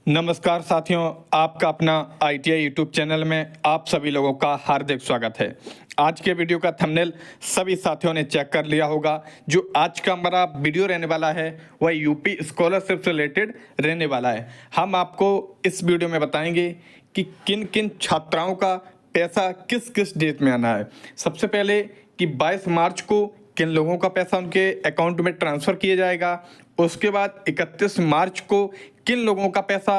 नमस्कार साथियों, आपका अपना ITI यूट्यूब चैनल में आप सभी लोगों का हार्दिक स्वागत है। आज के वीडियो का थंबनेल सभी साथियों ने चेक कर लिया होगा। जो आज का हमारा वीडियो रहने वाला है वह यूपी स्कॉलरशिप से रिलेटेड रहने वाला है। हम आपको इस वीडियो में बताएंगे कि किन किन छात्राओं का पैसा किस किस डेट में आना है। सबसे पहले कि 22 मार्च को किन लोगों का पैसा उनके अकाउंट में ट्रांसफ़र किया जाएगा। उसके बाद 31 मार्च को किन लोगों का पैसा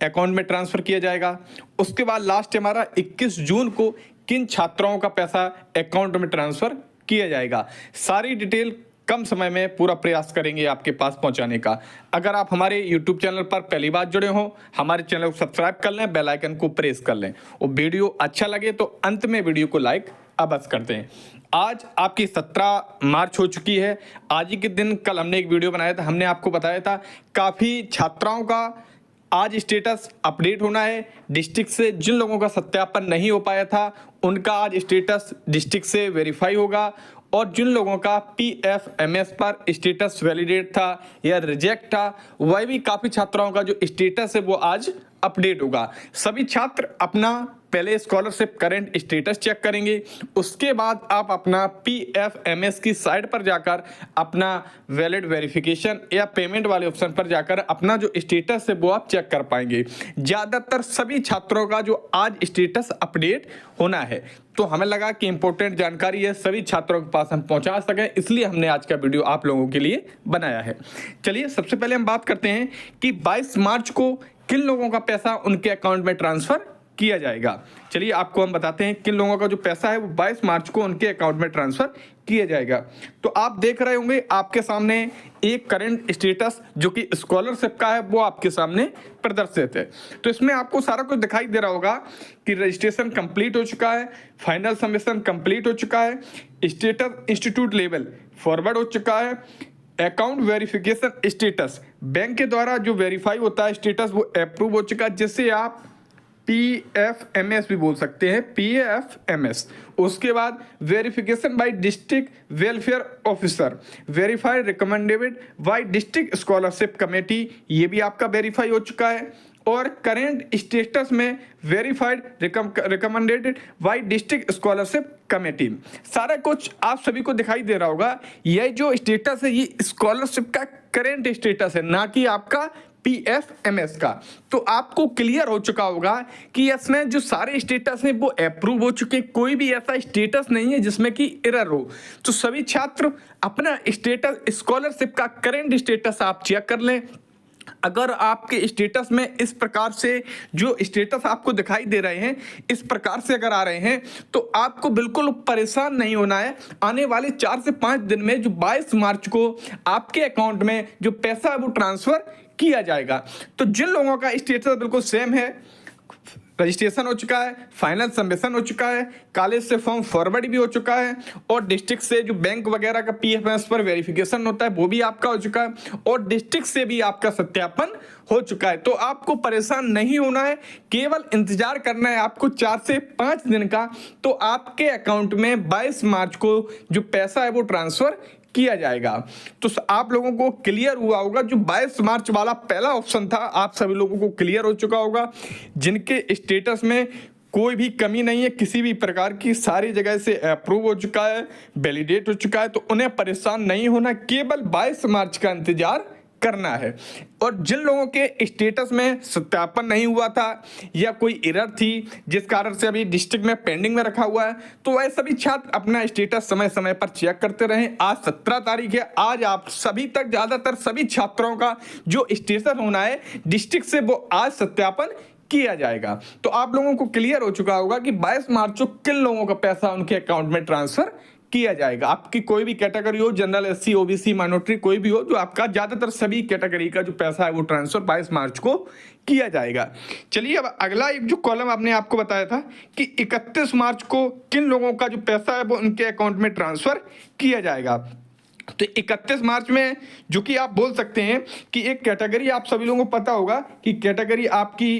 अकाउंट में ट्रांसफ़र किया जाएगा। उसके बाद लास्ट हमारा 21 जून को किन छात्राओं का पैसा अकाउंट में ट्रांसफ़र किया जाएगा। सारी डिटेल कम समय में पूरा प्रयास करेंगे आपके पास पहुंचाने का। अगर आप हमारे YouTube चैनल पर पहली बार जुड़े हो, हमारे चैनल को सब्सक्राइब कर लें, बेल आइकन को प्रेस कर लें और वीडियो अच्छा लगे तो अंत में वीडियो को लाइक अवश्य करते हैं। आज आपकी 17 मार्च हो चुकी है। आज ही के दिन कल हमने एक वीडियो बनाया था, हमने आपको बताया था काफ़ी छात्राओं का आज स्टेटस अपडेट होना है। डिस्ट्रिक्ट से जिन लोगों का सत्यापन नहीं हो पाया था उनका आज स्टेटस डिस्ट्रिक्ट से वेरीफाई होगा और जिन लोगों का PFMS पर स्टेटस वैलिडेट था या रिजेक्ट था, वह भी काफ़ी छात्राओं का जो स्टेटस है वो आज अपडेट होगा। सभी छात्र अपना पहले स्कॉलरशिप करंट स्टेटस चेक करेंगे, उसके बाद आप अपना PFMS की साइट पर जाकर अपना वैलिड वेरिफिकेशन या पेमेंट वाले ऑप्शन पर जाकर अपना जो स्टेटस है वो आप चेक कर पाएंगे। ज़्यादातर सभी छात्रों का जो आज स्टेटस अपडेट होना है, तो हमें लगा कि इंपॉर्टेंट जानकारी है सभी छात्रों के पास हम पहुंचा सकें, इसलिए हमने आज का वीडियो आप लोगों के लिए बनाया है। चलिए सबसे पहले हम बात करते हैं कि 22 मार्च को किन लोगों का पैसा उनके अकाउंट में ट्रांसफ़र किया जाएगा। चलिए आपको हम बताते हैं किन लोगों का जो पैसा है वो 22 मार्च को उनके अकाउंट में ट्रांसफ़र किया जाएगा। तो आप देख रहे होंगे आपके सामने एक करंट स्टेटस जो कि स्कॉलरशिप का है वो आपके सामने प्रदर्शित है। तो इसमें आपको सारा कुछ दिखाई दे रहा होगा कि रजिस्ट्रेशन कंप्लीट हो चुका है, फाइनल सबमिशन कंप्लीट हो चुका है, स्टेटस इंस्टीट्यूट लेवल फॉरवर्ड हो चुका है, अकाउंट वेरिफिकेशन स्टेटस बैंक के द्वारा जो वेरीफाई होता है स्टेटस वो अप्रूव हो चुका है, जिससे आप PFMS भी बोल सकते हैं, PFMS। उसके बाद verification bye district welfare officer verified recommended by district scholarship committee, ये भी आपका वेरीफाई हो चुका है। और करेंट स्टेटस में verified recommended by district scholarship committee, सारा कुछ आप सभी को दिखाई दे रहा होगा। यह जो स्टेटस है ये स्कॉलरशिप का करेंट स्टेटस है, ना कि आपका PFMS का। तो आपको क्लियर हो चुका होगा कि इसमें जो सारे स्टेटस हैं वो अप्रूव हो चुके हैं, कोई भी ऐसा स्टेटस नहीं है जिसमें कि एरर हो। तो सभी छात्र अपना स्टेटस स्कॉलरशिप का करेंट स्टेटस आप चेक कर लें। अगर आपके स्टेटस में इस प्रकार से जो स्टेटस आपको दिखाई दे रहे हैं इस प्रकार से अगर आ रहे हैं तो आपको बिल्कुल परेशान नहीं होना है। आने वाले 4 से 5 दिन में जो 22 मार्च को आपके अकाउंट में जो पैसा है वो ट्रांसफ़र किया जाएगा। तो जिन लोगों का स्टेटस बिल्कुल सेम है, रजिस्ट्रेशन हो चुका है, फाइनल सबमिशन हो चुका है, कॉलेज से फॉर्म फॉरवर्ड भी हो चुका है और डिस्ट्रिक्ट से जो बैंक वगैरह का PFMS पर वेरिफिकेशन होता है वो भी आपका हो चुका है और डिस्ट्रिक्ट से भी आपका सत्यापन हो चुका है, तो आपको परेशान नहीं होना है। केवल इंतजार करना है आपको 4 से 5 दिन का, तो आपके अकाउंट में 22 मार्च को जो पैसा है वो ट्रांसफ़र किया जाएगा। तो आप लोगों को क्लियर हुआ होगा, जो 22 मार्च वाला पहला ऑप्शन था आप सभी लोगों को क्लियर हो चुका होगा। जिनके स्टेटस में कोई भी कमी नहीं है किसी भी प्रकार की, सारी जगह से अप्रूव हो चुका है, वैलिडेट हो चुका है, तो उन्हें परेशान नहीं होना, केवल 22 मार्च का इंतजार करना है। और जिन लोगों के स्टेटस में सत्यापन नहीं हुआ था या कोई एरर थी जिस कारण से अभी डिस्ट्रिक्ट में पेंडिंग में रखा हुआ है, तो वह सभी छात्र अपना स्टेटस समय समय पर चेक करते रहें। आज 17 तारीख है, आज आप सभी तक ज़्यादातर सभी छात्रों का जो स्टेटस होना है डिस्ट्रिक्ट से वो आज सत्यापन किया जाएगा। तो आप लोगों को क्लियर हो चुका होगा कि 22 मार्च को किन लोगों का पैसा उनके अकाउंट में ट्रांसफ़र किया जाएगा। आपकी कोई भी कैटेगरी हो, जनरल, SC, OBC, माइनॉरिटी, कोई भी हो, जो आपका ज़्यादातर सभी कैटेगरी का जो पैसा है वो ट्रांसफ़र 22 मार्च को किया जाएगा। चलिए अब अगला एक जो कॉलम आपने आपको बताया था कि 31 मार्च को किन लोगों का जो पैसा है वो उनके अकाउंट में ट्रांसफ़र किया जाएगा। तो 31 मार्च में जो कि आप बोल सकते हैं कि एक कैटेगरी आप सभी लोगों को पता होगा कि कैटेगरी आपकी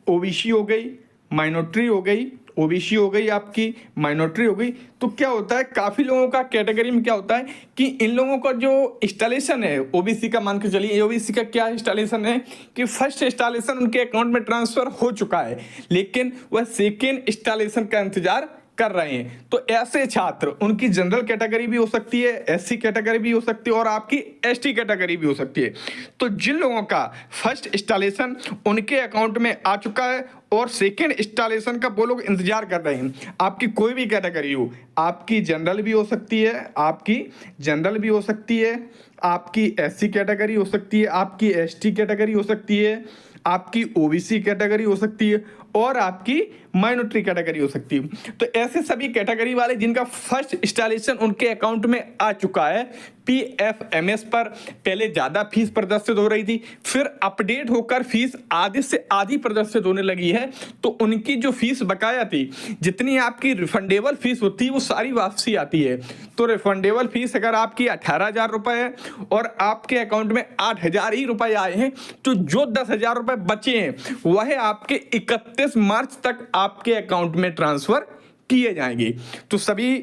OBC हो गई, माइनॉरिटी हो गई ओबीसी हो गई, आपकी माइनॉरिटी हो गई। तो क्या होता है, काफ़ी लोगों का कैटेगरी में क्या होता है कि इन लोगों का जो इंस्टॉलेशन है ओबीसी का, मान के चलिए ओबीसी का क्या इंस्टॉलेशन है कि फर्स्ट इंस्टॉलेशन उनके अकाउंट में ट्रांसफर हो चुका है, लेकिन वह सेकेंड इंस्टॉलेशन का इंतजार कर रहे हैं। तो ऐसे छात्र, उनकी जनरल कैटेगरी भी हो सकती है, एससी कैटेगरी भी हो सकती है और आपकी एसटी कैटेगरी भी हो सकती है। तो जिन लोगों का फर्स्ट इंस्टॉलेशन उनके अकाउंट में आ चुका है और सेकेंड इंस्टॉलेशन का वो लोग इंतजार कर रहे हैं, आपकी कोई भी कैटेगरी हो, आपकी जनरल भी हो सकती है, आपकी जनरल भी हो सकती है, आपकी एससी कैटेगरी हो सकती है, आपकी एसटी कैटेगरी हो सकती है, आपकी ओबीसी कैटेगरी हो सकती है और आपकी माइनॉरिटी कैटेगरी हो सकती है। तो ऐसे सभी कैटेगरी वाले जिनका फर्स्ट इंस्टॉलेशन उनके अकाउंट में आ चुका है, पीएफएमएस पर पहले ज़्यादा फीस प्रदर्शित हो रही थी, फिर अपडेट होकर फीस आधे से आधी प्रदर्शित होने लगी है। तो उनकी जो फीस बकाया थी, जितनी आपकी रिफंडेबल फीस होती है वो सारी वापसी आती है। तो रिफंडेबल फीस अगर आपकी 18,000 रुपये है और आपके अकाउंट में 8,000 ही रुपये आए हैं, तो जो 10,000 रुपये बचे हैं वह आपके 31 मार्च तक आपके अकाउंट में ट्रांसफर किए जाएंगे। तो सभी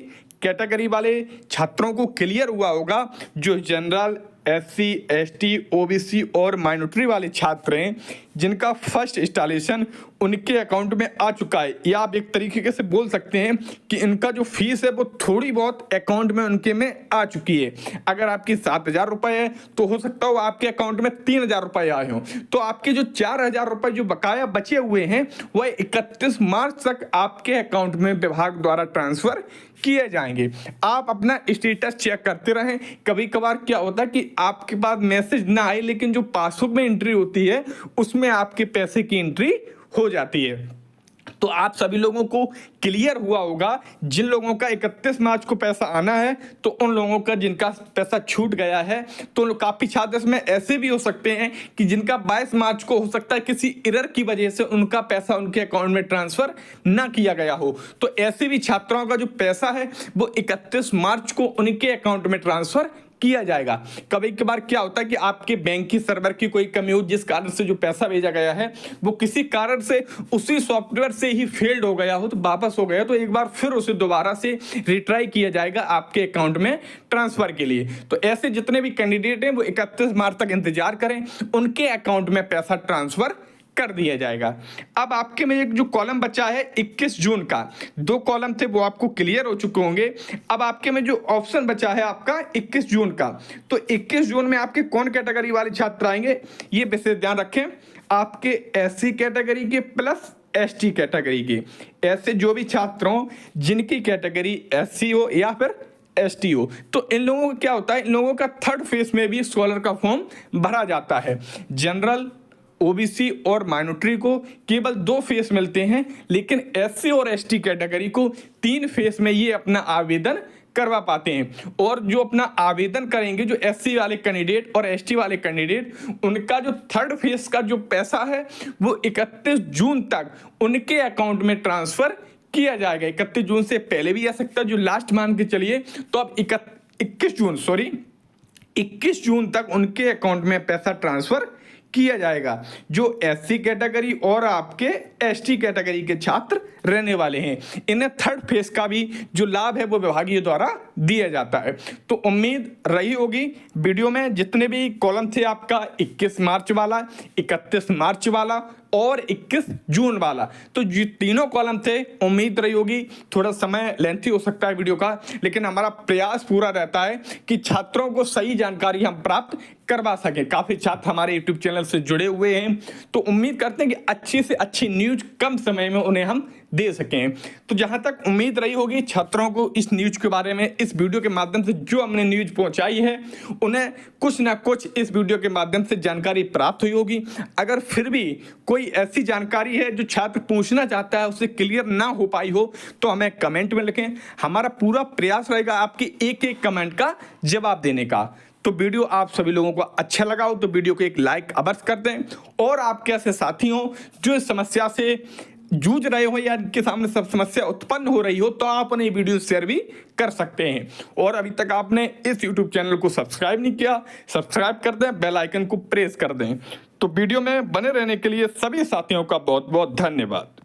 कैटेगरी वाले छात्रों को क्लियर हुआ होगा, जो जनरल, एससी, एसटी, ओबीसी और माइनॉरिटी वाले छात्र हैं जिनका फर्स्ट इंस्टॉलेशन उनके अकाउंट में आ चुका है, या आप एक तरीके से बोल सकते हैं कि इनका जो फीस है वो थोड़ी बहुत अकाउंट में उनके में आ चुकी है। अगर आपकी 7,000 रुपये है तो हो सकता हो आपके अकाउंट में 3,000 रुपये आए हों, तो आपके जो 4,000 रुपये जो बकाया बचे हुए हैं वह 31 मार्च तक आपके अकाउंट में विभाग द्वारा ट्रांसफर किए जाएंगे। आप अपना स्टेटस चेक करते रहें। कभी कभार क्या होता है कि आपके पास मैसेज ना आए, लेकिन जो पासबुक में एंट्री होती है उसमें आपके पैसे की एंट्री हो जाती है। तो आप सभी लोगों को क्लियर हुआ होगा, जिन लोगों का 31 मार्च को पैसा आना है, तो उन लोगों का जिनका पैसा छूट गया है, तो काफ़ी छात्र इसमें ऐसे भी हो सकते हैं कि जिनका 22 मार्च को हो सकता है किसी एरर की वजह से उनका पैसा उनके अकाउंट में ट्रांसफर ना किया गया हो। तो ऐसे भी छात्रों का जो पैसा है वो 31 मार्च को उनके अकाउंट में ट्रांसफर किया जाएगा। कभी कभार क्या होता है कि आपके बैंक की सर्वर की कोई कमी हो, जिस कारण से जो पैसा भेजा गया है वो किसी कारण से उसी सॉफ्टवेयर से ही फेल्ड हो गया हो, तो वापस हो गया, तो एक बार फिर उसे दोबारा से रिट्राई किया जाएगा आपके अकाउंट में ट्रांसफर के लिए। तो ऐसे जितने भी कैंडिडेट हैं वो 31 मार्च तक इंतजार करें, उनके अकाउंट में पैसा ट्रांसफर कर दिया जाएगा। अब आपके में एक जो कॉलम बचा है 21 जून का, 2 कॉलम थे वो आपको क्लियर हो चुके होंगे। अब आपके में जो ऑप्शन बचा है आपका 21 जून का, तो 21 जून में आपके कौन कैटेगरी वाले छात्र आएंगे ये विशेष ध्यान रखें। आपके एससी कैटेगरी के प्लस एसटी कैटेगरी के, ऐसे जो भी छात्र हों जिनकी कैटेगरी एससी हो या फिर एसटी हो, तो इन लोगों का क्या होता है, इन लोगों का थर्ड फेज में भी स्कॉलर का फॉर्म भरा जाता है। जनरल, ओबीसी और माइनॉरिटी को केवल 2 फेस मिलते हैं, लेकिन एससी और एसटी कैटेगरी को 3 फेस में ये अपना आवेदन करवा पाते हैं। और जो अपना आवेदन करेंगे, जो एससी वाले कैंडिडेट और एसटी वाले कैंडिडेट, उनका जो थर्ड फेस का जो पैसा है वो 31 जून तक उनके अकाउंट में ट्रांसफर किया जाएगा। 31 जून से पहले भी आ सकता है, जो लास्ट मान के चलिए, तो अब 21 जून तक उनके अकाउंट में पैसा ट्रांसफर किया जाएगा। जो एससी कैटेगरी और आपके एसटी कैटेगरी के छात्र रहने वाले हैं, इन्हें थर्ड फेज का भी जो लाभ है वो विभागीय द्वारा दिया जाता है। तो उम्मीद रही होगी वीडियो में जितने भी कॉलम थे आपका 21 मार्च वाला, 31 मार्च वाला और 21 जून वाला, तो जो तीनों कॉलम थे उम्मीद रही होगी। थोड़ा समय लेंथी हो सकता है वीडियो का, लेकिन हमारा प्रयास पूरा रहता है कि छात्रों को सही जानकारी हम प्राप्त करवा सकें। काफ़ी छात्र हमारे यूट्यूब चैनल से जुड़े हुए हैं, तो उम्मीद करते हैं कि अच्छी से अच्छी न्यूज कम समय में उन्हें हम दे सकें। तो जहां तक उम्मीद रही होगी छात्रों को इस न्यूज के बारे में, इस वीडियो के माध्यम से जो हमने न्यूज पहुंचाई है, उन्हें कुछ ना कुछ इस वीडियो के माध्यम से जानकारी प्राप्त हुई होगी। अगर फिर भी कोई ऐसी जानकारी है जो छात्र पूछना चाहता है, उससे क्लियर ना हो पाई हो, तो हमें कमेंट में लिखें। हमारा पूरा प्रयास रहेगा आपकी एक एक कमेंट का जवाब देने का। तो वीडियो आप सभी लोगों को अच्छा लगा हो तो वीडियो को एक लाइक अवश्य कर दें, और आपके ऐसे साथी हो जो इस समस्या से जूझ रहे हो या इनके सामने सब समस्या उत्पन्न हो रही हो, तो आप उन्हें वीडियो शेयर भी कर सकते हैं। और अभी तक आपने इस YouTube चैनल को सब्सक्राइब नहीं किया, सब्सक्राइब कर दें, बेल आइकन को प्रेस कर दें। तो वीडियो में बने रहने के लिए सभी साथियों का बहुत बहुत धन्यवाद।